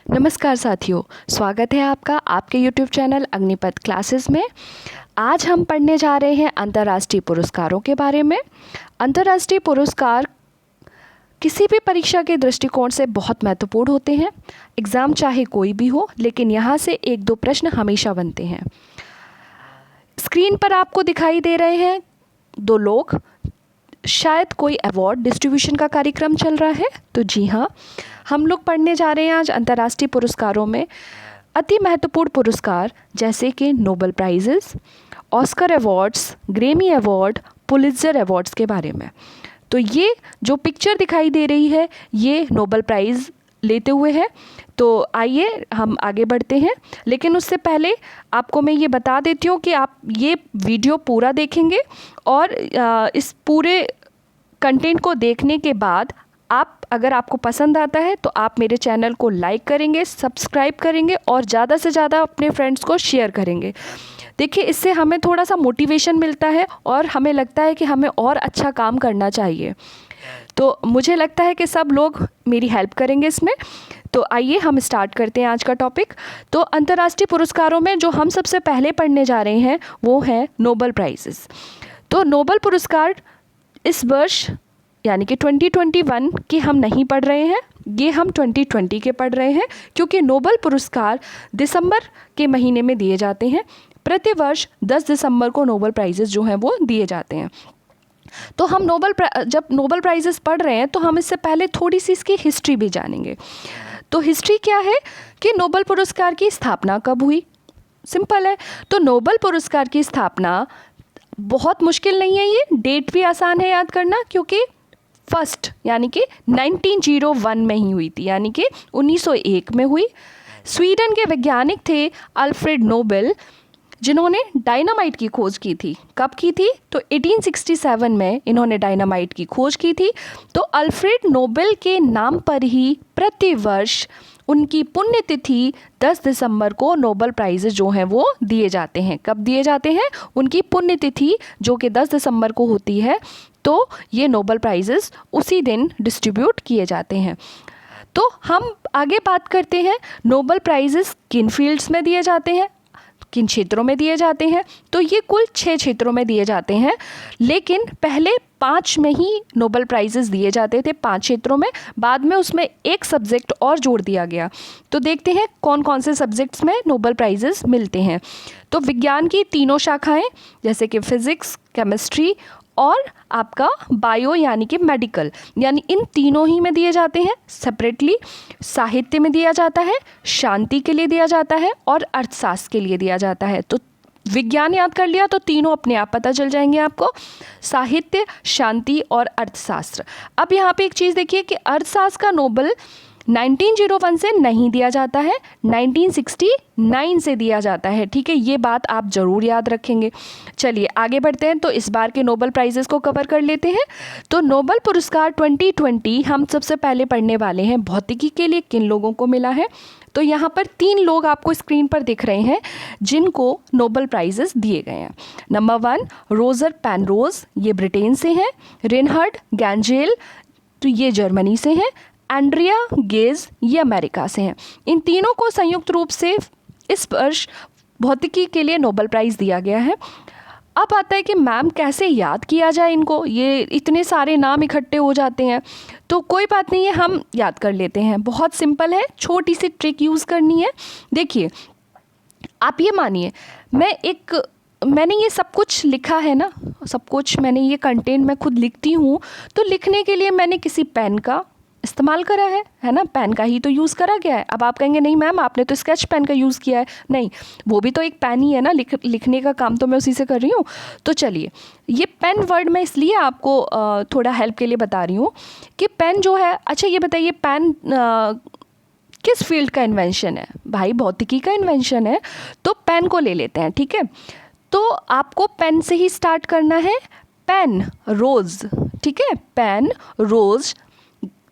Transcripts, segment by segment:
नमस्कार साथियों, स्वागत है आपका आपके YouTube चैनल अग्निपथ क्लासेस में। आज हम पढ़ने जा रहे हैं अंतर्राष्ट्रीय पुरस्कारों के बारे में। अंतर्राष्ट्रीय पुरस्कार किसी भी परीक्षा के दृष्टिकोण से बहुत महत्वपूर्ण होते हैं। एग्ज़ाम चाहे कोई भी हो, लेकिन यहाँ से एक दो प्रश्न हमेशा बनते हैं। स्क्रीन पर आपको दिखाई दे रहे हैं दो लोग, शायद कोई अवार्ड डिस्ट्रीब्यूशन का कार्यक्रम चल रहा है। तो जी हाँ, हम लोग पढ़ने जा रहे हैं आज अंतर्राष्ट्रीय पुरस्कारों में अति महत्वपूर्ण पुरस्कार जैसे कि Nobel prizes, Oscar awards, Grammy award, Pulitzer awards के बारे में। तो ये जो पिक्चर दिखाई दे रही है ये नोबेल प्राइज़ लेते हुए है। तो आइए हम आगे बढ़ते हैं, लेकिन उससे पहले आपको मैं ये बता देती हूँ कि आप ये वीडियो पूरा देखेंगे और इस पूरे कंटेंट को देखने के बाद अगर आपको पसंद आता है तो आप मेरे चैनल को लाइक करेंगे, सब्सक्राइब करेंगे और ज़्यादा से ज़्यादा अपने फ्रेंड्स को शेयर करेंगे। देखिए, इससे हमें थोड़ा सा मोटिवेशन मिलता है और हमें लगता है कि हमें और अच्छा काम करना चाहिए। तो मुझे लगता है कि सब लोग मेरी हेल्प करेंगे इसमें। तो आइए हम स्टार्ट करते हैं आज का टॉपिक। तो अंतर्राष्ट्रीय पुरस्कारों में जो हम सबसे पहले पढ़ने जा रहे हैं वो है नोबेल प्राइजेस। तो नोबेल पुरस्कार इस वर्ष यानी कि 2021 के हम नहीं पढ़ रहे हैं, ये हम 2020 के पढ़ रहे हैं, क्योंकि नोबेल पुरस्कार दिसंबर के महीने में दिए जाते हैं। प्रतिवर्ष 10 दिसंबर को नोबेल प्राइजेस जो हैं वो दिए जाते हैं। तो हम जब नोबेल प्राइजेस पढ़ रहे हैं तो हम इससे पहले थोड़ी सी इसकी हिस्ट्री भी जानेंगे। तो हिस्ट्री क्या है कि नोबेल पुरस्कार की स्थापना कब हुई? सिंपल है। तो नोबेल पुरस्कार की स्थापना बहुत मुश्किल नहीं है, ये डेट भी आसान है याद करना, क्योंकि फर्स्ट यानी कि 1901 में ही हुई थी, यानी कि 1901 में हुई। स्वीडन के वैज्ञानिक थे अल्फ्रेड नोबेल, जिन्होंने डायनामाइट की खोज की थी। कब की थी? तो 1867 में इन्होंने डायनामाइट की खोज की थी। तो अल्फ्रेड नोबेल के नाम पर ही प्रतिवर्ष उनकी पुण्यतिथि 10 दिसंबर को नोबेल प्राइज़ जो हैं वो दिए जाते हैं। कब दिए जाते हैं? उनकी पुण्यतिथि जो कि 10 दिसंबर को होती है, तो ये नोबेल प्राइजेस उसी दिन डिस्ट्रीब्यूट किए जाते हैं। तो हम आगे बात करते हैं नोबेल प्राइजेस किन फील्ड्स में दिए जाते हैं, किन क्षेत्रों में दिए जाते हैं। तो ये कुल 6 क्षेत्रों में दिए जाते हैं, लेकिन पहले 5 में ही नोबेल प्राइजेस दिए जाते थे, 5 क्षेत्रों में। बाद में उसमें एक सब्जेक्ट और जोड़ दिया गया। तो देखते हैं कौन कौन से सब्जेक्ट्स में नोबेल प्राइजेस मिलते हैं। तो विज्ञान की तीनों शाखाएं जैसे कि फिजिक्स, केमिस्ट्री और आपका बायो यानी कि मेडिकल, यानी इन तीनों ही में दिए जाते हैं सेपरेटली। साहित्य में दिया जाता है, शांति के लिए दिया जाता है और अर्थशास्त्र के लिए दिया जाता है। तो विज्ञान याद कर लिया तो तीनों अपने आप पता चल जाएंगे आपको, साहित्य, शांति और अर्थशास्त्र। अब यहाँ पे एक चीज़ देखिए कि अर्थशास्त्र का नोबेल 1901 से नहीं दिया जाता है, 1969 से दिया जाता है। ठीक है, ये बात आप ज़रूर याद रखेंगे। चलिए आगे बढ़ते हैं। तो इस बार के नोबेल प्राइजेस को कवर कर लेते हैं। तो नोबेल पुरस्कार 2020 हम सबसे पहले पढ़ने वाले हैं भौतिकी के लिए किन लोगों को मिला है। तो यहाँ पर 3 लोग आपको स्क्रीन पर दिख रहे हैं जिनको नोबेल प्राइजेस दिए गए हैं। नंबर 1 रोजर पेनरोज, ये ब्रिटेन से हैं। रेनहार्ड गैंजेल, तो ये जर्मनी से हैं। एंड्रिया गेज, ये अमेरिका से हैं। इन तीनों को संयुक्त रूप से इस वर्ष भौतिकी के लिए नोबेल प्राइज़ दिया गया है। अब आता है कि मैम कैसे याद किया जाए इनको, ये इतने सारे नाम इकट्ठे हो जाते हैं। तो कोई बात नहीं है, हम याद कर लेते हैं। बहुत सिंपल है, छोटी सी ट्रिक यूज़ करनी है। देखिए, आप ये मानिए मैंने ये सब कुछ लिखा है ना, सब कुछ मैंने ये कंटेंट मैं खुद लिखती हूँ। तो लिखने के लिए मैंने किसी पेन का इस्तेमाल करा है ना, पेन का ही तो यूज़ करा गया है। अब आप कहेंगे नहीं मैम आपने तो स्केच पेन का यूज़ किया है। नहीं, वो भी तो एक पेन ही है ना, लिखने का काम तो मैं उसी से कर रही हूँ। तो चलिए, ये पेन वर्ड मैं इसलिए आपको थोड़ा हेल्प के लिए बता रही हूँ कि पेन जो है, अच्छा ये बताइए पेन किस फील्ड का इन्वेंशन है? भाई भौतिकी का इन्वेंशन है। तो पेन को ले लेते हैं, ठीक है। तो आपको पेन से ही स्टार्ट करना है। पेन रोज़, ठीक है, पेन रोज़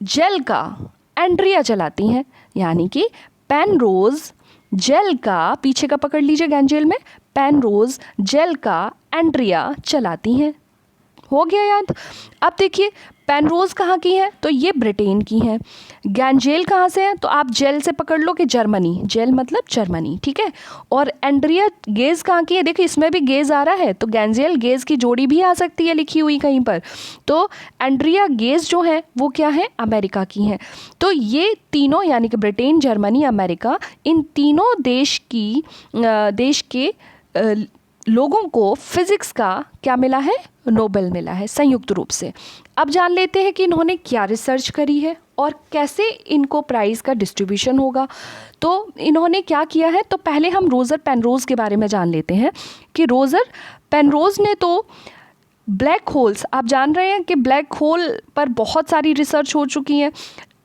जेल का एंड्रिया चलाती हैं, यानी कि पेन रोज़ जेल का, पीछे का पकड़ लीजिए गैंजेल में, पेन रोज़ जेल का एंड्रिया चलाती हैं। हो गया याद। अब देखिए पेनरोज कहाँ की है, तो ये ब्रिटेन की हैं। गैंजेल कहाँ से है, तो आप जेल से पकड़ लो कि जर्मनी, जेल मतलब जर्मनी, ठीक है। और एंड्रिया गेज कहाँ की है, देखिए इसमें भी गेज आ रहा है, तो गैंजेल गेज की जोड़ी भी आ सकती है लिखी हुई कहीं पर। तो एंड्रिया गेज जो है वो क्या है, अमेरिका की हैं। तो ये तीनों यानी कि ब्रिटेन, जर्मनी, अमेरिका, इन तीनों देश के लोगों को फिजिक्स का क्या मिला है, नोबेल मिला है संयुक्त रूप से। अब जान लेते हैं कि इन्होंने क्या रिसर्च करी है और कैसे इनको प्राइज़ का डिस्ट्रीब्यूशन होगा। तो इन्होंने क्या किया है, तो पहले हम रोजर पेनरोज के बारे में जान लेते हैं कि रोजर पेनरोज ने तो ब्लैक होल्स, आप जान रहे हैं कि ब्लैक होल पर बहुत सारी रिसर्च हो चुकी है।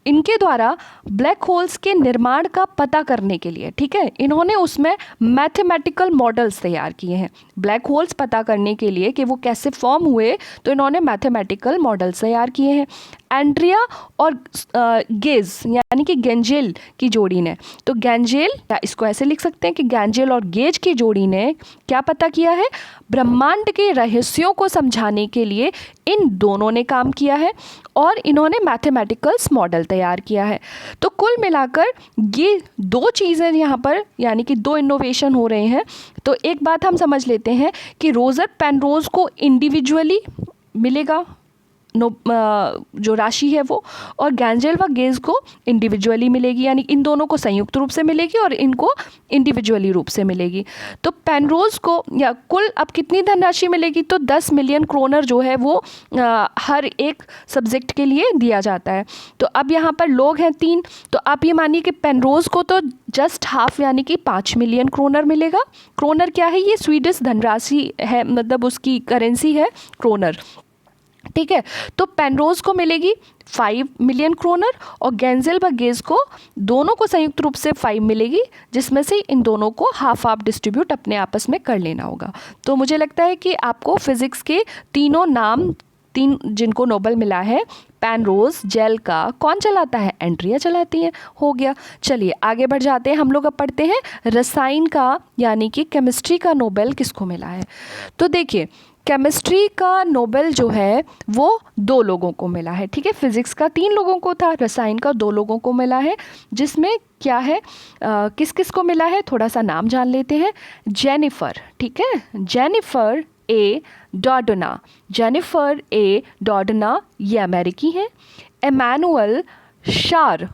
इनके द्वारा ब्लैक होल्स के निर्माण का पता करने के लिए, ठीक है, इन्होंने उसमें मैथमेटिकल मॉडल्स तैयार किए हैं। ब्लैक होल्स पता करने के लिए कि वो कैसे फॉर्म हुए, तो इन्होंने मैथमेटिकल मॉडल्स तैयार किए हैं। एंड्रिया और गेज यानी कि गैंजेल की जोड़ी ने, तो गैंजेल या इसको ऐसे लिख सकते हैं कि गैंजेल और गेज की जोड़ी ने क्या पता किया है, ब्रह्मांड के रहस्यों को समझाने के लिए इन दोनों ने काम किया है और इन्होंने मैथमेटिकल्स मॉडल तैयार किया है। तो कुल मिलाकर ये दो चीज़ें यहाँ पर यानी कि दो इनोवेशन हो रहे हैं। तो एक बात हम समझ लेते हैं कि रोजर पेनरोज को इंडिविजुअली मिलेगा जो राशि है वो, और गैंजेल व गेज को इंडिविजुअली मिलेगी, यानी इन दोनों को संयुक्त रूप से मिलेगी और इनको इंडिविजुअली रूप से मिलेगी। तो पेनरोज को या कुल अब कितनी धनराशि मिलेगी, तो 10 मिलियन क्रोनर जो है वो हर एक सब्जेक्ट के लिए दिया जाता है। तो अब यहाँ पर लोग हैं 3, तो आप ये मानिए कि पेनरोज को तो जस्ट हाफ यानी कि 5 मिलियन क्रोनर मिलेगा। क्रोनर क्या है, ये स्वीडिश धनराशि है, मतलब उसकी करेंसी है क्रोनर, ठीक है। तो पेनरोज को मिलेगी 5 मिलियन क्रोनर और गैंजेल व गेज को दोनों को संयुक्त रूप से 5 मिलेगी, जिसमें से इन दोनों को हाफ हाफ डिस्ट्रीब्यूट अपने आपस में कर लेना होगा। तो मुझे लगता है कि आपको फिजिक्स के तीनों नाम, 3 जिनको नोबेल मिला है, पेनरोज, जेल का कौन चलाता है, एंड्रिया चलाती है, हो गया। चलिए आगे बढ़ जाते हैं, हम लोग अब पढ़ते हैं रसायन का यानी कि केमिस्ट्री का नोबेल किसको मिला है। तो देखिए केमिस्ट्री का नोबेल जो है वो 2 लोगों को मिला है, ठीक है। फिजिक्स का 3 लोगों को था, रसायन का 2 लोगों को मिला है, जिसमें क्या है किस किस को मिला है, थोड़ा सा नाम जान लेते हैं। जेनिफर, ठीक है, जेनिफर ए डॉर्डना, जेनिफर ए डॉर्डना ये अमेरिकी हैं। इमैनुअल शार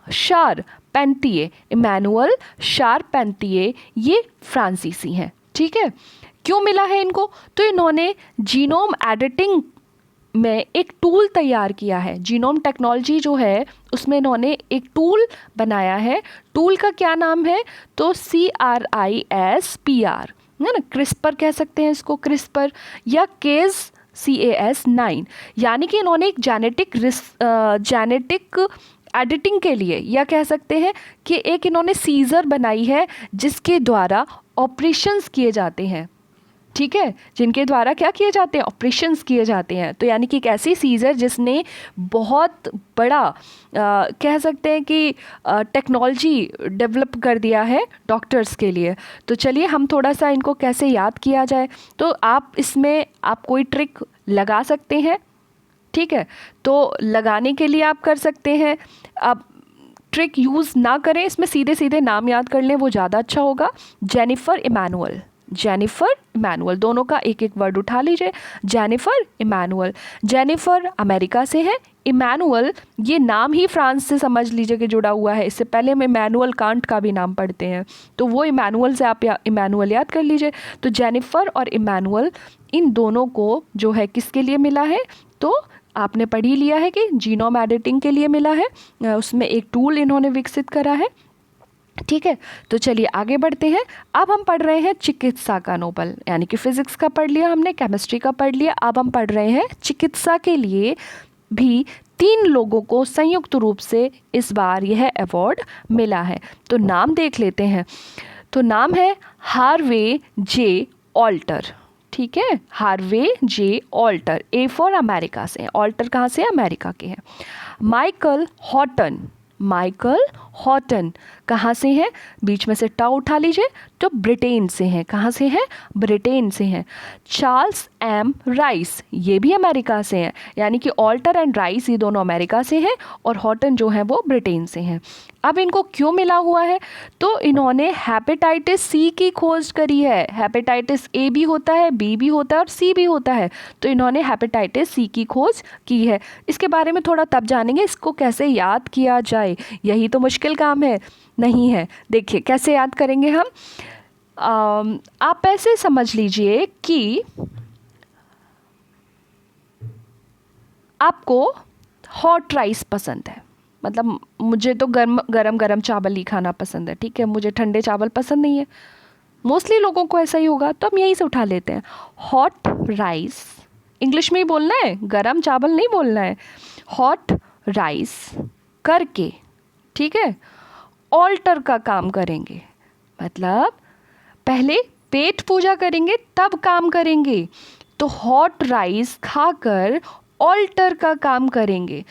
पेंटिए, इमैनुअल शार पेंटिए ये फ्रांसीसी हैं, ठीक है। क्यों मिला है इनको, तो इन्होंने जीनोम एडिटिंग में एक टूल तैयार किया है। जीनोम टेक्नोलॉजी जो है उसमें इन्होंने एक टूल बनाया है। टूल का क्या नाम है, तो CRISPR है ना, क्रिस्पर कह सकते हैं इसको, क्रिस्पर या CAS9, यानी कि इन्होंने एक जेनेटिक एडिटिंग के लिए, या कह सकते हैं कि एक इन्होंने सीजर बनाई है जिसके द्वारा ऑपरेशंस किए जाते हैं, ठीक है, जिनके द्वारा क्या किए जाते हैं, ऑपरेशंस किए जाते हैं। तो यानी कि एक ऐसी सीजर जिसने बहुत बड़ा कह सकते हैं कि टेक्नोलॉजी डेवलप कर दिया है डॉक्टर्स के लिए। तो चलिए हम थोड़ा सा इनको कैसे याद किया जाए, तो आप इसमें आप कोई ट्रिक लगा सकते हैं, ठीक है। तो लगाने के लिए आप कर सकते हैं, आप ट्रिक यूज़ ना करें, इसमें सीधे सीधे नाम याद कर लें, वो ज़्यादा अच्छा होगा। जेनिफर इमैनुअल, जेनिफर इमैनुअल, दोनों का एक एक वर्ड उठा लीजिए। जेनिफर इमैनुअल, जेनिफर अमेरिका से है, इमैनुअल ये नाम ही फ्रांस से समझ लीजिए कि जुड़ा हुआ है। इससे पहले हम इमैनुअल कांट का भी नाम पढ़ते हैं, तो वो इमैनुअल से आप इमैनुअल याद कर लीजिए। तो जेनिफर और इमैनुअल इन दोनों को जो है किसके लिए मिला है, तो आपने पढ़ ही लिया है कि जीनोम एडिटिंग के लिए मिला है, उसमें एक टूल इन्होंने विकसित करा है, ठीक है। तो चलिए आगे बढ़ते हैं। अब हम पढ़ रहे हैं चिकित्सा का नोबेल, यानी कि फिजिक्स का पढ़ लिया हमने, केमिस्ट्री का पढ़ लिया, अब हम पढ़ रहे हैं चिकित्सा के लिए भी 3 लोगों को संयुक्त रूप से इस बार यह अवार्ड मिला है। तो नाम देख लेते हैं। तो नाम है हार्वे जे ऑल्टर, ठीक है, Harvey J Alter, A for America से, ऑल्टर कहाँ से, अमेरिका के हैं। Michael Houghton, Michael Houghton. कहाँ से हैं? बीच में से टा उठा लीजिए, तो ब्रिटेन से हैं। कहाँ से हैं? ब्रिटेन से हैं। चार्ल्स एम राइस, ये भी अमेरिका से हैं, यानी कि ऑल्टर एंड राइस ये दोनों अमेरिका से हैं और हॉटन जो है वो ब्रिटेन से हैं। अब इनको क्यों मिला हुआ है? तो इन्होंने हेपेटाइटिस सी की खोज करी है। हेपेटाइटिस ए भी होता है, बी भी होता है और सी भी होता है, तो इन्होंने हेपेटाइटिस सी की खोज की है। इसके बारे में थोड़ा तब जानेंगे, इसको कैसे याद किया जाए, यही तो मुश्किल काम है नहीं है। देखिए कैसे याद करेंगे हम। आप ऐसे समझ लीजिए कि आपको हॉट राइस पसंद है, मतलब मुझे तो गरम चावल ही खाना पसंद है, ठीक है, मुझे ठंडे चावल पसंद नहीं है। मोस्टली लोगों को ऐसा ही होगा, तो हम यहीं से उठा लेते हैं। हॉट राइस इंग्लिश में ही बोलना है, गरम चावल नहीं बोलना है। हॉट राइस करके, ठीक है, ऑल्टर का काम करेंगे, मतलब पहले पेट पूजा करेंगे तब काम करेंगे। तो हॉट राइस खाकर ऑल्टर का काम करेंगे।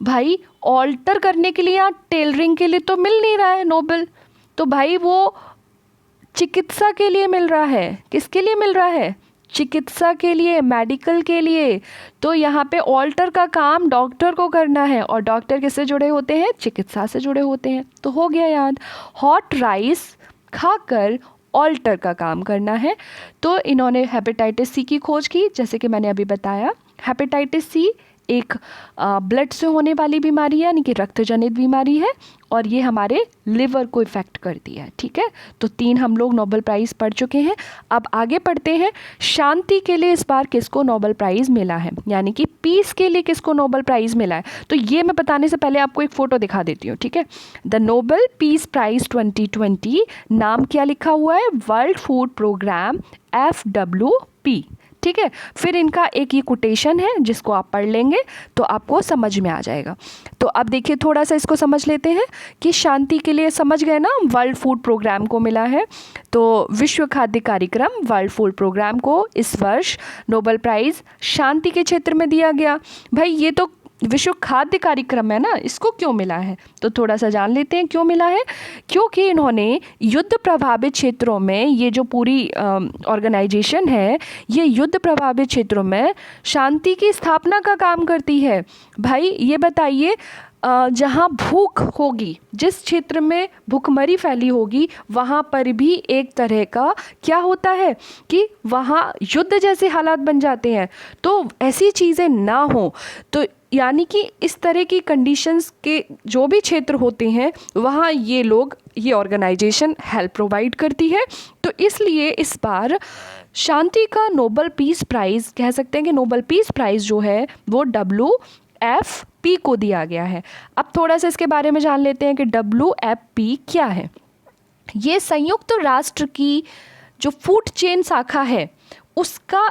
भाई ऑल्टर करने के लिए, यहाँ टेलरिंग के लिए तो मिल नहीं रहा है नोबेल, तो भाई वो चिकित्सा के लिए मिल रहा है। किसके लिए मिल रहा है? चिकित्सा के लिए, मेडिकल के लिए। तो यहाँ पे ऑल्टर का काम डॉक्टर को करना है, और डॉक्टर किससे जुड़े होते हैं? चिकित्सा से जुड़े होते हैं। तो हो गया याद, हॉट राइस खाकर ऑल्टर का काम करना है। तो इन्होंने हेपेटाइटिस सी की खोज की, जैसे कि मैंने अभी बताया। हेपेटाइटिस सी एक ब्लड से होने वाली बीमारी है, यानी कि रक्त जनित बीमारी है, और ये हमारे लिवर को इफ़ेक्ट करती है, ठीक है। तो 3 हम लोग नोबेल प्राइज़ पढ़ चुके हैं। अब आगे पढ़ते हैं, शांति के लिए इस बार किसको नोबेल प्राइज़ मिला है, यानी कि पीस के लिए किसको नोबेल प्राइज़ मिला है। तो ये मैं बताने से पहले आपको एक फ़ोटो दिखा देती हूँ, ठीक है। द नोबेल पीस प्राइज़ 2020, नाम क्या लिखा हुआ है? वर्ल्ड फूड प्रोग्राम FWP, ठीक है। फिर इनका एक ये कोटेशन है जिसको आप पढ़ लेंगे तो आपको समझ में आ जाएगा। तो अब देखिए थोड़ा सा इसको समझ लेते हैं कि शांति के लिए, समझ गए ना, वर्ल्ड फूड प्रोग्राम को मिला है। तो विश्व खाद्य कार्यक्रम वर्ल्ड फूड प्रोग्राम को इस वर्ष नोबेल प्राइज़ शांति के क्षेत्र में दिया गया। भाई ये तो विश्व खाद्य कार्यक्रम है ना, इसको क्यों मिला है? तो थोड़ा सा जान लेते हैं क्यों मिला है। क्योंकि इन्होंने युद्ध प्रभावित क्षेत्रों में, ये जो पूरी ऑर्गेनाइजेशन है, ये युद्ध प्रभावित क्षेत्रों में शांति की स्थापना का काम करती है। भाई ये बताइए, जहाँ भूख होगी, जिस क्षेत्र में भूखमरी फैली होगी, वहाँ पर भी एक तरह का क्या होता है कि वहाँ युद्ध जैसे हालात बन जाते हैं। तो ऐसी चीज़ें ना हो, तो यानी कि इस तरह की कंडीशंस के जो भी क्षेत्र होते हैं वहाँ ये लोग, ये ऑर्गेनाइजेशन हेल्प प्रोवाइड करती है। तो इसलिए इस बार शांति का नोबेल पीस प्राइज़, कह सकते हैं कि नोबेल पीस प्राइज़ जो है वो WFP को दिया गया है। अब थोड़ा सा इसके बारे में जान लेते हैं कि WFP क्या है। ये संयुक्त राष्ट्र की जो फूड चेन शाखा है उसका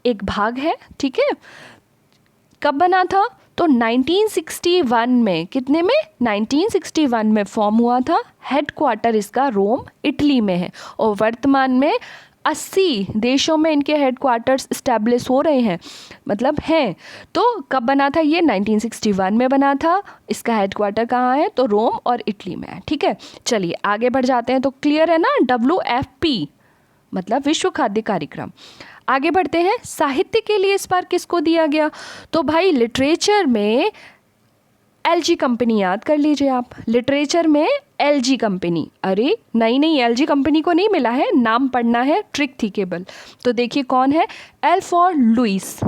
एक भाग है, ठीक है। कब बना था? तो 1961 में, कितने में? 1961 में फॉर्म हुआ था। हेडक्वार्टर इसका रोम, इटली में है, और वर्तमान में 80 देशों में इनके हेडक्वार्टर्स इस्टेब्लिश हो रहे हैं, मतलब हैं। तो कब बना था ये? 1961 में बना था। इसका हेडक्वार्टर कहाँ है? तो रोम और इटली में है, ठीक है। चलिए आगे बढ़ जाते हैं। तो क्लियर है ना, WFP मतलब विश्व खाद्य कार्यक्रम। आगे बढ़ते हैं, साहित्य के लिए इस बार किसको दिया गया? तो भाई लिटरेचर में LG कंपनी, याद कर लीजिए आप, लिटरेचर में LG कंपनी। अरे नहीं, LG कंपनी को नहीं मिला है, नाम पढ़ना है, ट्रिक थी केवल। तो देखिए कौन है? L for Louis,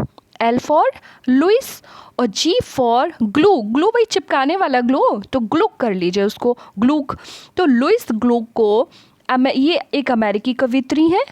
L for Louis, और G फॉर ग्लू, ग्लू भाई चिपकाने वाला ग्लू, तो ग्लूक कर लीजिए उसको, ग्लूक। तो लुइस ग्लूक को, ये एक अमेरिकी कवित्री हैं,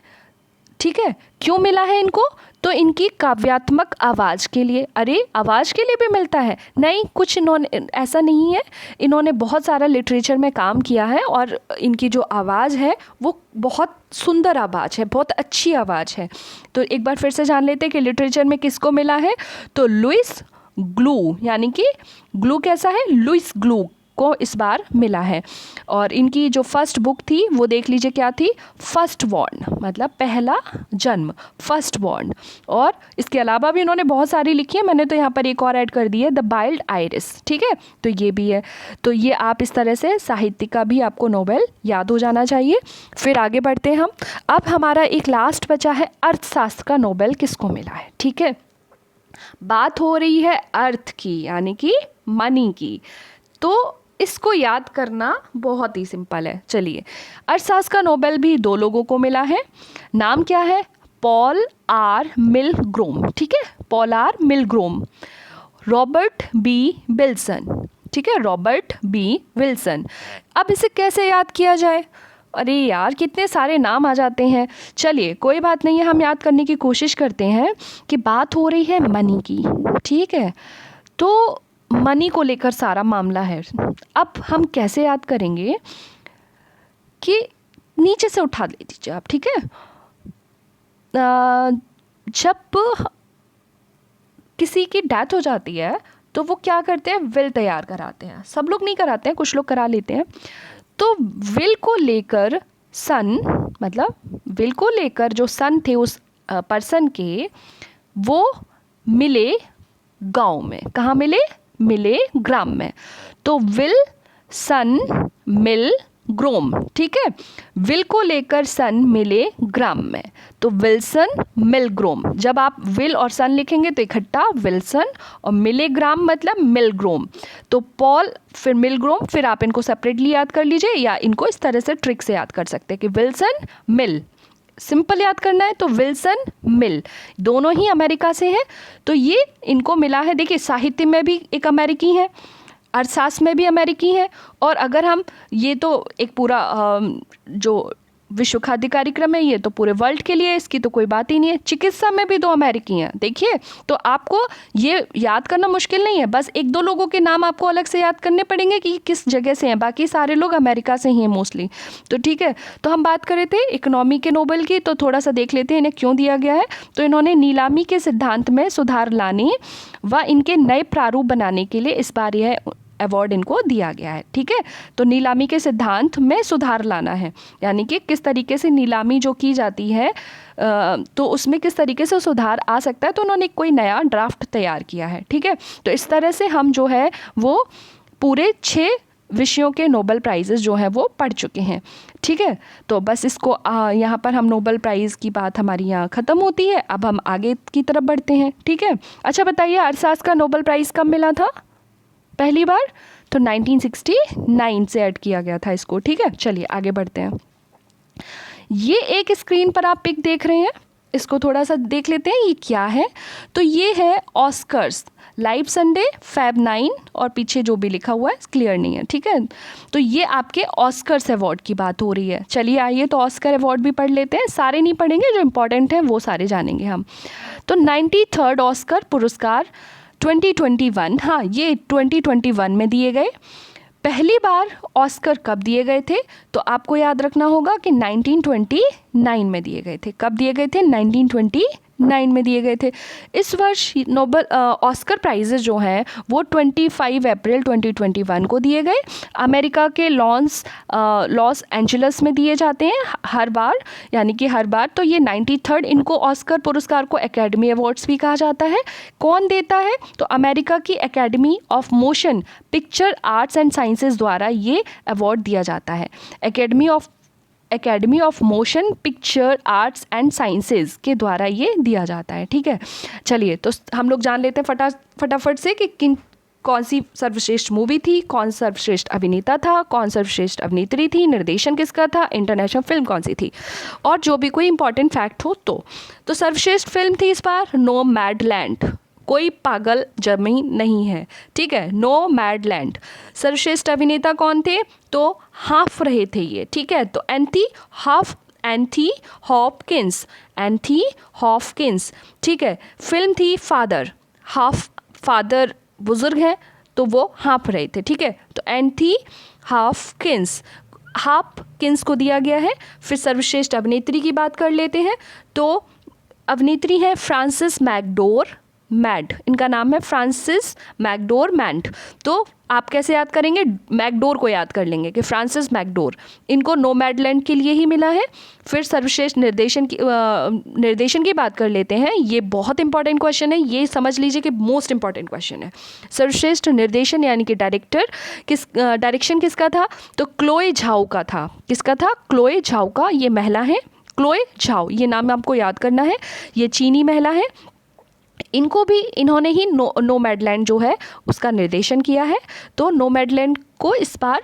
ठीक है। क्यों मिला है इनको? तो इनकी काव्यात्मक आवाज़ के लिए। अरे आवाज़ के लिए भी मिलता है? नहीं, कुछ इन्होंने, ऐसा नहीं है, इन्होंने बहुत सारा लिटरेचर में काम किया है और इनकी जो आवाज़ है वो बहुत सुंदर आवाज़ है, बहुत अच्छी आवाज़ है। तो एक बार फिर से जान लेते हैं कि लिटरेचर में किसको मिला है। तो लुइस ग्लू, यानी कि ग्लू कैसा है? लुइस ग्लू को इस बार मिला है। और इनकी जो फर्स्ट बुक थी वो देख लीजिए क्या थी, फर्स्ट बॉर्न, मतलब पहला जन्म, फर्स्ट बॉर्न। और इसके अलावा भी इन्होंने बहुत सारी लिखी है, मैंने तो यहाँ पर एक और ऐड कर दी है, द वाइल्ड आइरिस, ठीक है, तो ये भी है। तो ये आप इस तरह से साहित्य का भी आपको नोबेल याद हो जाना चाहिए। फिर आगे बढ़ते हैं हम। अब हमारा एक लास्ट बचा है, अर्थशास्त्र का नोबेल किसको मिला है, ठीक है। बात हो रही है अर्थ की, यानी कि मनी की, तो इसको याद करना बहुत ही सिंपल है। चलिए, अर्थशास्त्र का नोबेल भी 2 लोगों को मिला है। नाम क्या है, पॉल आर मिलग्रोम, ठीक है, Paul R Milgrom, Robert B Wilson, ठीक है, रॉबर्ट बी विल्सन। अब इसे कैसे याद किया जाए, अरे यार कितने सारे नाम आ जाते हैं। चलिए कोई बात नहीं है, हम याद करने की कोशिश करते हैं कि बात हो रही है मनी की, ठीक है, तो मनी को लेकर सारा मामला है। अब हम कैसे याद करेंगे कि नीचे से उठा ले दीजिए आप, ठीक है। जब किसी की डेथ हो जाती है तो वो क्या करते हैं, विल तैयार कराते हैं। सब लोग नहीं कराते हैं, कुछ लोग करा लेते हैं। तो विल को लेकर सन, मतलब विल को लेकर जो सन थे उस पर्सन के, वो मिले गांव में। कहाँ मिले, मिले ग्राम में। तो विल सन मिल ग्रोम, ठीक है, विल को लेकर सन मिले ग्राम में, तो विल्सन मिलग्रोम। जब आप विल और सन लिखेंगे तो इकट्ठा विल्सन, और मिले ग्राम मतलब मिलग्रोम। तो पॉल फिर मिलग्रोम, फिर आप इनको सेपरेटली याद कर लीजिए, या इनको इस तरह से ट्रिक से याद कर सकते हैं कि विल्सन मिल, सिंपल याद करना है तो विल्सन मिल, दोनों ही अमेरिका से हैं। तो ये इनको मिला है। देखिए साहित्य में भी एक अमेरिकी है, अर्थशास्त्र में भी अमेरिकी है, और अगर हम, ये तो एक पूरा जो विश्व खाद्य कार्यक्रम है, ये तो पूरे वर्ल्ड के लिए, इसकी तो कोई बात ही नहीं है। चिकित्सा में भी 2 अमेरिकी हैं, देखिए। तो आपको ये याद करना मुश्किल नहीं है, बस 1-2 लोगों के नाम आपको अलग से याद करने पड़ेंगे कि किस जगह से हैं, बाकी सारे लोग अमेरिका से ही हैं मोस्टली। तो ठीक है, तो हम बात कर रहे थे इकोनॉमी के नोबेल की, तो थोड़ा सा देख लेते हैं इन्हें क्यों दिया गया है। तो इन्होंने नीलामी के सिद्धांत में सुधार लाने व इनके नए प्रारूप बनाने के लिए इस बार यह अवार्ड इनको दिया गया है, ठीक है। तो नीलामी के सिद्धांत में सुधार लाना है, यानी कि किस तरीके से नीलामी जो की जाती है तो उसमें किस तरीके से सुधार आ सकता है, तो उन्होंने कोई नया ड्राफ्ट तैयार किया है, ठीक है। तो इस तरह से हम जो है वो पूरे 6 विषयों के नोबेल प्राइजेस जो हैं वो पढ़ चुके हैं, ठीक है। तो बस इसको यहाँ पर हम नोबेल प्राइज़ की बात हमारी यहाँ ख़त्म होती है। अब हम आगे की तरफ बढ़ते हैं, ठीक है। अच्छा बताइए, अर्थशास्त्र का नोबेल प्राइज़ कब मिला था पहली बार? तो 1969 से ऐड किया गया था इसको, ठीक है। चलिए आगे बढ़ते हैं। ये एक स्क्रीन पर आप पिक देख रहे हैं, इसको थोड़ा सा देख लेते हैं ये क्या है। तो ये है ऑस्कर्स लाइव संडे Feb 9, और पीछे जो भी लिखा हुआ है क्लियर नहीं है, ठीक है। तो ये आपके ऑस्कर्स अवार्ड की बात हो रही है। चलिए आइए तो ऑस्कर अवार्ड भी पढ़ लेते हैं, सारे नहीं पढ़ेंगे, जो इंपॉर्टेंट हैं वो सारे जानेंगे हम। तो 93rd ऑस्कर पुरस्कार 2021, हाँ ये 2021 में दिए गए। पहली बार ऑस्कर कब दिए गए थे? तो आपको याद रखना होगा कि 1929 में दिए गए थे। कब दिए गए थे? 1929 में दिए गए थे। इस वर्ष नोबेल ऑस्कर प्राइजेस जो हैं वो 25 अप्रैल 2021 को दिए गए। अमेरिका के लॉस एंजल्स में दिए जाते हैं हर बार, यानी कि हर बार। तो ये 93rd, इनको ऑस्कर पुरस्कार को एकेडमी अवार्ड्स भी कहा जाता है। कौन देता है? तो अमेरिका की academy of motion picture arts and sciences द्वारा ये अवार्ड दिया जाता है। Academy of motion picture arts and sciences के द्वारा ये दिया जाता है, ठीक है। चलिए तो हम लोग जान लेते हैं फटाफट से कि कौन सी सर्वश्रेष्ठ मूवी थी, कौन सर्वश्रेष्ठ अभिनेता था, कौन सर्वश्रेष्ठ अभिनेत्री थी, निर्देशन किसका था, इंटरनेशनल फिल्म कौन सी थी, और जो भी कोई इंपॉर्टेंट फैक्ट हो तो सर्वश्रेष्ठ फिल्म थी इस बार नोमैडलैंड, कोई पागल जमीन नहीं है, ठीक है, नोमैडलैंड। सर्वश्रेष्ठ अभिनेता कौन थे? तो हाफ रहे थे ये, ठीक है। तो एंथी हॉपकिंस, ठीक है। फिल्म थी फादर, फादर बुजुर्ग हैं तो वो हाफ रहे थे, ठीक है। तो एंथी हापकिंस को दिया गया है। फिर सर्वश्रेष्ठ अभिनेत्री की बात कर लेते हैं। तो अभिनेत्री है फ्रांसिस मैकडोर, मैड, इनका नाम है फ्रांसिस मैकडोरमैंड। तो आप कैसे याद करेंगे, मैकडोर को याद कर लेंगे कि फ्रांसिस मैकडोर, इनको नोमैडलैंड के लिए ही मिला है। फिर सर्वश्रेष्ठ निर्देशन की बात कर लेते हैं। ये बहुत इंपॉर्टेंट क्वेश्चन है, ये समझ लीजिए कि मोस्ट इंपॉर्टेंट क्वेश्चन है। सर्वश्रेष्ठ निर्देशन यानी कि डायरेक्शन किसका था, तो क्लोए झाओ का था। किसका था, क्लोए झाओ का। ये महिला है क्लोए झाओ, ये नाम आपको याद करना है। ये चीनी महिला है, इन्होंने ही नोमैडलैंड जो है उसका निर्देशन किया है। तो नोमैडलैंड को इस बार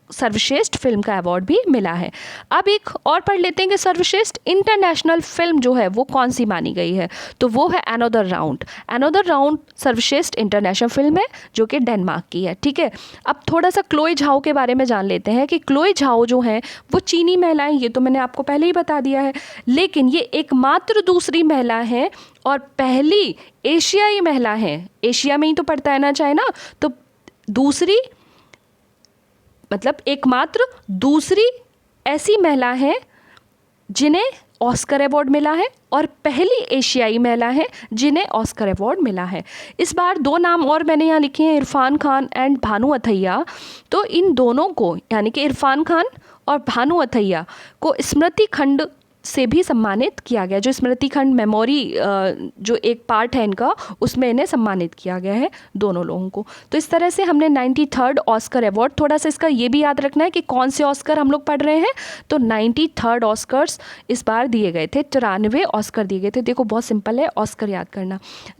सर्वश्रेष्ठ फिल्म का अवार्ड भी मिला है। अब एक और पढ़ लेते हैं कि सर्वश्रेष्ठ इंटरनेशनल फिल्म जो है वो कौन सी मानी गई है, तो वो है अनदर राउंड। अनदर राउंड सर्वश्रेष्ठ इंटरनेशनल फिल्म है जो कि डेनमार्क की है। ठीक है, अब थोड़ा सा क्लोए झाओ के बारे में जान लेते हैं कि क्लोए झाओ जो है वो चीनी महिला है, ये तो मैंने आपको पहले ही बता दिया है, लेकिन ये एकमात्र दूसरी महिला है और पहली एशियाई महिला है। एशिया में ही तो पड़ता है ना चाइना, तो दूसरी मतलब एकमात्र दूसरी ऐसी महिला है जिन्हें ऑस्कर अवार्ड मिला है और पहली एशियाई महिला है जिन्हें ऑस्कर अवार्ड मिला है। इस बार दो नाम और मैंने यहाँ लिखे हैं, इरफान खान एंड भानु अथैया। तो इन दोनों को यानी कि इरफान खान और भानु अथैया को स्मृति खंड से भी सम्मानित किया गया। जो स्मृति खंड मेमोरी जो एक पार्ट है इनका, उसमें इन्हें सम्मानित किया गया है दोनों लोगों को। तो इस तरह से हमने 93rd ऑस्कर अवार्ड, थोड़ा सा इसका ये भी याद रखना है कि कौन से ऑस्कर हम लोग पढ़ रहे हैं। तो 93rd ऑस्कर्स इस बार दिए गए थे, 93 ऑस्कर दिए गए थे। देखो बहुत सिंपल है ऑस्कर याद करना,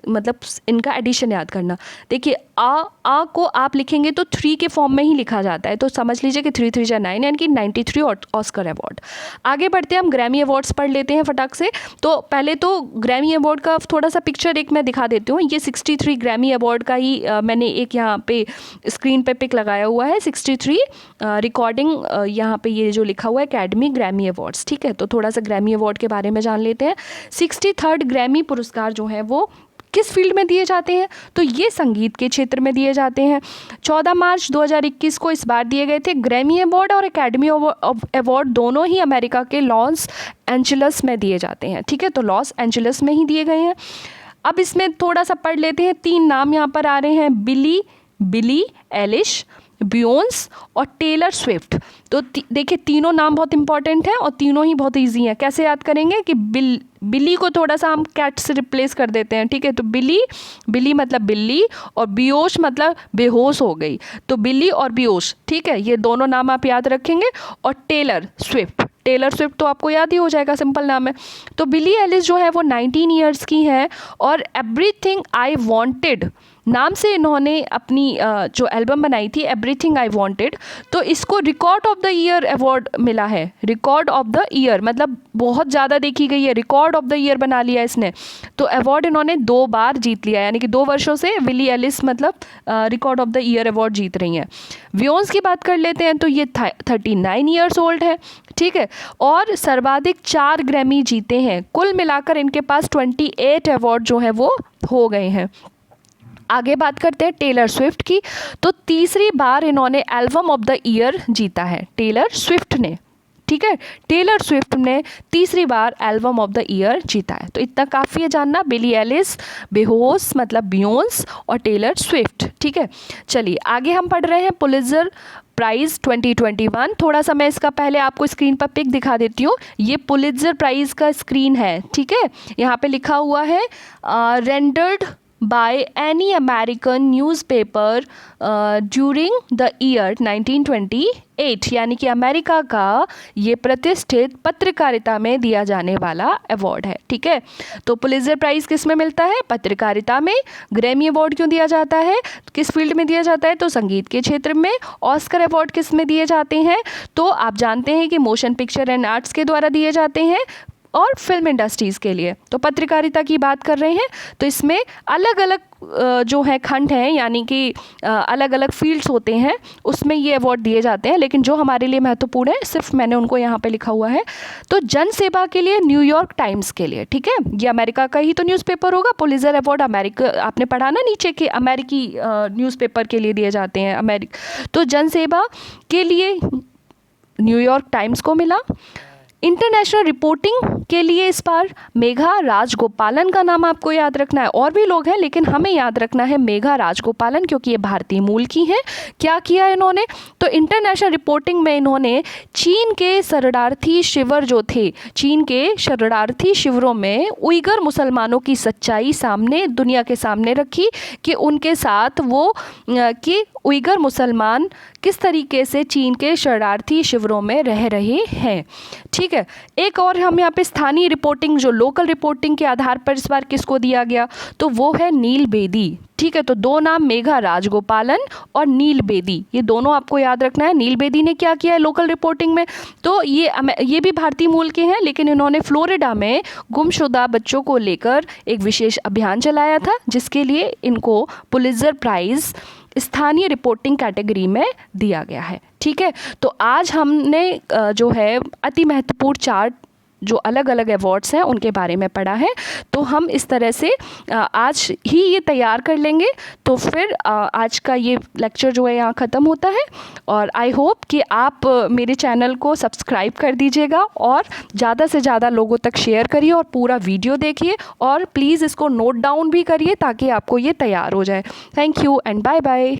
मतलब इनका एडिशन याद करना। देखिए आ को आप लिखेंगे तो 3 के फॉर्म में ही लिखा जाता है, तो समझ लीजिए कि 3 3 9 यानी कि 93 ऑस्कर अवार्ड। आगे बढ़ते हैं, हम ग्रैमी अवार्ड्स पढ़ लेते हैं फटाक से। तो पहले तो ग्रैमी अवार्ड का थोड़ा सा पिक्चर एक मैं दिखा देती हूँ। ये 63 ग्रैमी अवार्ड का ही मैंने एक यहाँ पे स्क्रीन पे पिक लगाया हुआ है। 63 रिकॉर्डिंग यहाँ पे ये जो लिखा हुआ है एकेडमी ग्रैमी अवार्ड्स। ठीक है, तो थोड़ा सा ग्रैमी अवार्ड के बारे में जान लेते हैं। 63rd ग्रैमी पुरस्कार जो है वो किस फील्ड में दिए जाते हैं, तो ये संगीत के क्षेत्र में दिए जाते हैं। 14 मार्च 2021 को इस बार दिए गए थे। ग्रैमी अवार्ड और एकेडमी अवार्ड दोनों ही अमेरिका के लॉस एंजल्स में दिए जाते हैं। ठीक है, तो लॉस एंजल्स में ही दिए गए हैं। अब इसमें थोड़ा सा पढ़ लेते हैं, 3 नाम यहाँ पर आ रहे हैं, बिली एलिश, बियोंस और टेलर स्विफ्ट। तो देखिए तीनों नाम बहुत इंपॉर्टेंट हैं और तीनों ही बहुत इजी हैं। कैसे याद करेंगे कि बिली को थोड़ा सा हम कैट से रिप्लेस कर देते हैं। ठीक है, तो बिली मतलब बिल्ली और बियोश मतलब बेहोश हो गई, तो बिली और बियोश। ठीक है, ये दोनों नाम आप याद रखेंगे। और टेलर स्विफ्ट तो आपको याद ही हो जाएगा, सिंपल नाम है। तो बिली एलिस जो है वो 19 ईयर्स की है और एवरीथिंग आई वांटेड नाम से इन्होंने अपनी जो एल्बम बनाई थी एवरीथिंग आई वांटेड, तो इसको record of the year award मिला है। रिकॉर्ड ऑफ द ईयर मतलब बहुत ज़्यादा देखी गई है, रिकॉर्ड ऑफ द ईयर बना लिया इसने। तो अवार्ड इन्होंने 2 बार जीत लिया, यानी कि 2 वर्षों से बिली एलिस मतलब record of the year award जीत रही हैं। बियोंस की बात कर लेते हैं, तो ये 39 ईयर्स ओल्ड है। ठीक है, और सर्वाधिक 4 ग्रैमी जीते हैं। कुल मिलाकर इनके पास 28 अवार्ड जो है वो हो गए हैं। आगे बात करते हैं टेलर स्विफ्ट की। तो तीसरी बार इन्होंने एल्बम ऑफ द ईयर जीता है टेलर स्विफ्ट ने। ठीक है, टेलर स्विफ्ट ने तीसरी बार एल्बम ऑफ द ईयर जीता है। तो इतना काफ़ी है जानना, बिली एलिस, बेहोश मतलब बियोंस और टेलर स्विफ्ट। ठीक है, चलिए आगे हम पढ़ रहे हैं पुलित्ज़र प्राइज़ 2021। थोड़ा सा मैं इसका पहले आपको स्क्रीन पर पिक दिखा देती हूँ। ये पुलित्ज़र प्राइज़ का स्क्रीन है। ठीक है, यहाँ पे लिखा हुआ है rendered by any American newspaper during the year 1928, यानी कि अमेरिका का ये प्रतिष्ठित पत्रकारिता में दिया जाने वाला अवार्ड है। ठीक है, तो पुलित्ज़र प्राइज़ किस में मिलता है, पत्रकारिता में। ग्रैमी अवार्ड क्यों दिया जाता है, किस फील्ड में दिया जाता है, तो संगीत के क्षेत्र में। ऑस्कर अवार्ड किस में दिए जाते हैं, तो आप जानते हैं कि मोशन पिक्चर एंड आर्ट्स के द्वारा दिए जाते हैं और फिल्म इंडस्ट्रीज़ के लिए। तो पत्रकारिता की बात कर रहे हैं, तो इसमें अलग अलग जो है खंड हैं, यानी कि अलग अलग फील्ड्स होते हैं, उसमें ये अवार्ड दिए जाते हैं। लेकिन जो हमारे लिए महत्वपूर्ण है सिर्फ मैंने उनको यहाँ पे लिखा हुआ है। तो जन सेवा के लिए न्यूयॉर्क टाइम्स के लिए, ठीक है, ये अमेरिका का ही तो न्यूज़पेपर होगा। पुलित्ज़र अवार्ड अमेरिका, आपने पढ़ा ना नीचे कि अमेरिकी न्यूज़पेपर के लिए दिए जाते हैं। तो जन सेवा के लिए न्यूयॉर्क टाइम्स को मिला। इंटरनेशनल रिपोर्टिंग के लिए इस बार मेघा राजगोपालन का नाम आपको याद रखना है। और भी लोग हैं लेकिन हमें याद रखना है मेघा राजगोपालन, क्योंकि ये भारतीय मूल की हैं। क्या किया इन्होंने, तो इंटरनेशनल रिपोर्टिंग में इन्होंने चीन के शरणार्थी शिविर जो थे, चीन के शरणार्थी शिविरों में उइगर मुसलमानों की सच्चाई सामने दुनिया के सामने रखी कि उनके साथ वो कि उइगर मुसलमान किस तरीके से चीन के शरणार्थी शिविरों में रह रहे हैं। ठीक है, एक और हम यहाँ पे स्थानीय रिपोर्टिंग जो लोकल रिपोर्टिंग के आधार पर इस बार किसको दिया गया, तो वो है नील बेदी। ठीक है, तो दो नाम मेघा राजगोपालन और नील बेदी, ये दोनों आपको याद रखना है। नील बेदी ने क्या किया है लोकल रिपोर्टिंग में, तो ये भी भारतीय मूल के हैं, लेकिन इन्होंने फ्लोरिडा में गुमशुदा बच्चों को लेकर एक विशेष अभियान चलाया था, जिसके लिए इनको पुलित्जर प्राइज़ स्थानीय रिपोर्टिंग कैटेगरी में दिया गया है। ठीक है, तो आज हमने जो है अति महत्वपूर्ण 4 जो अलग अलग अवार्ड्स हैं उनके बारे में पढ़ा है। तो हम इस तरह से आज ही ये तैयार कर लेंगे, तो फिर आज का ये लेक्चर जो है यहाँ ख़त्म होता है। और आई होप कि आप मेरे चैनल को सब्सक्राइब कर दीजिएगा और ज़्यादा से ज़्यादा लोगों तक शेयर करिए और पूरा वीडियो देखिए, और प्लीज़ इसको नोट डाउन भी करिए ताकि आपको ये तैयार हो जाए। Thank you and bye bye.